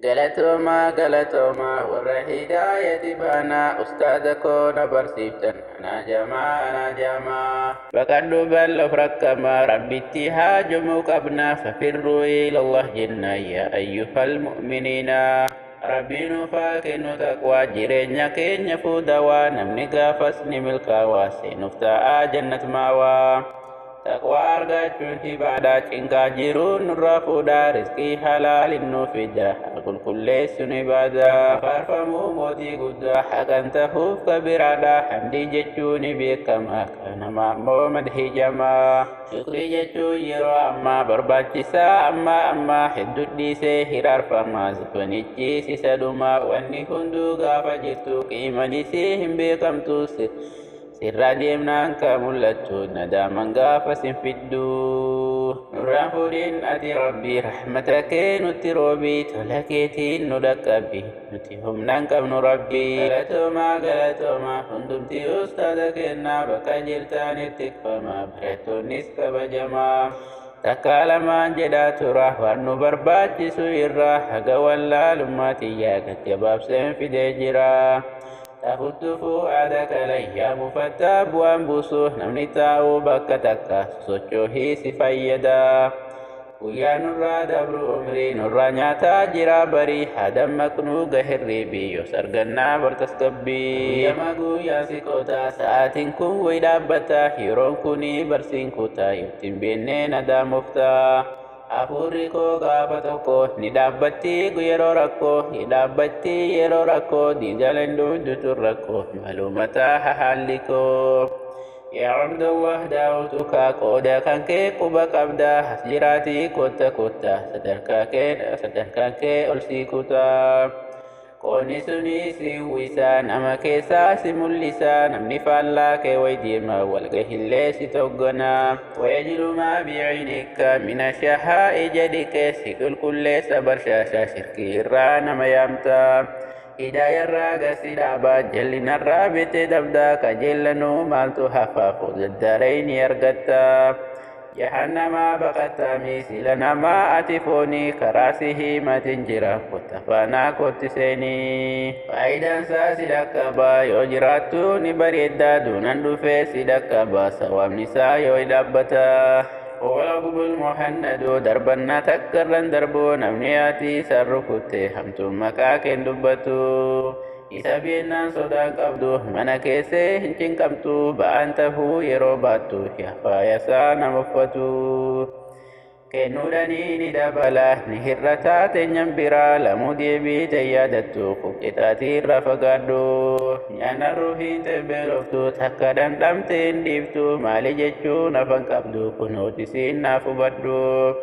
galatooma warra hidaayati baana ustaada koona barsiiftan ana jamaa baqadhu bal'oof rakkamaa rabbitti haajomuu qabna fafirruu ilallah jenna yaa ayyuhal mu'miniina rabbiin ufaa kennu taqwaa jireenya keenya fuudhawaa namni gaafas ni milkaawaa seenuuf ta'aa jannat maawaa taqwa argachuun ibadaa cinqaa jiruun nurraa fuudhaa rizqii halaalin nuuf fida qulqulleessuun ibadaa faarfamuu mootii guddaa haqan tahuuf kabiraadha hamdii jechuun beekamaa kanama ammoo madhii jamaa shukrii jechuun yeroo ammaa barbaachisaa ammaa hedduu dhiisee hiraarfamaa zifanichi sisa dhumaa wanni hunduu gaafa jirtu qiimanisii hin beekamtu sirraa deemnaan ka mul'attu nadaaman gaafa sin fiddu nurraan fuudhin ati rabbii rahmata kee nutti roobii tola keetiin nu dhaqqabi nuti humnaan qabnu rabbii galatoomaa hundumti ustaada kennaa bakka jirtaanitti tikfamaa barattoonnis kabajamaa takka lamaan jedhaa tura waan nu barbaachisu irraa haga wallaalummaati yaagatti gabaabseen fidee jira تهدف عادك الأيام فتابوان بوسوه نمني تاو بكتك سوچوهي سفايدا ويا نرى دبر عمري نرى نياتا جرا بري هدم مكنو غهري بيو سرغنا برتسكبي يا مغو يا سيكوتا ساعتين كن ويدابتا هيرون كوني برسين كوتا يمتن بيني ندا مفتا Afurri koo gaafa tokko ni dhaabbatti yeroo rakkoo ni dhaabbatti yeroo rakkoo diijaleen duudutu rakkoo malumataa haalli koo yaa abdallah daawutuka qooda kan kee quba qabda as jiraatii kotta sadarkaa kee ol sii kutaa qoonni suni si uwwisaa nama keessaa si mul'isaa namni faallaa kee waydiima walgahillee si togganaa wayajilu maa biicinika mina shahaa ija dhiqee si qulqulleessa barshaashaa shirkii irraa nama yaamtaa hidaayarraa gasi dhaabaa jallinarraa bitee dabdaa kajeellanuu maaltu hafaafu daddareyni argattaa jahannama baqatami sila nama ati fooni karaasihi matin jira kottafaanaa kottiseeni faayidaan isaa si dhaqqabaa yoo jiraattu ni bareeddaa duunan dhufee si dhaqqabaa sawaabni isaa yoo dhaabbataa ولقب المهند دربنا تكرن دربو نمنياتي سركوتي همتم مكاكين دبتو إسابينا صدا قبدو منا كيسي هنچين قبتو بأنته يروباتو يحفا يسانا مفتو كنوداني ندبالا نهرتا تنجنبرا لمودي بيت يادتو قبتاتي رفقادو نانا روحين تبلوفتو تكادان دمتين ديفتو مالي جيشو نفن قبدو كنوتي سين نافو بدو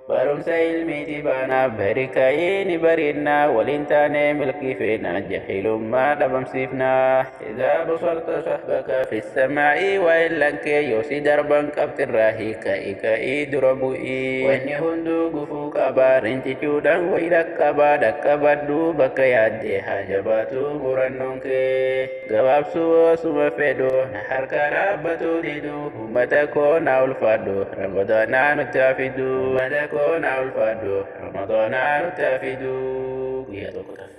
barumsa ilmiiti baanaaf barika'ee ni bareednaa waliin taanee milkii feenaa jahilummaa dhabamsiifnaa idaa basarta sahbaka fi samaa'ii waa'in lankee yoo si darban qabxirraa hiika'ii dura bu'ii wanni hunduu gufuu qabaa rincichuudhaan wayi dhaqqabadhuu bakka yaaddee haa jabaatu murannoon kee gabaabsuu osuma fedhoo na harka dhaabbatuu diduu ummata koo naa ulfaadhu ramadaanaa nutti hafiduu كون ألفادو رمضان أرتفدو يا دكتور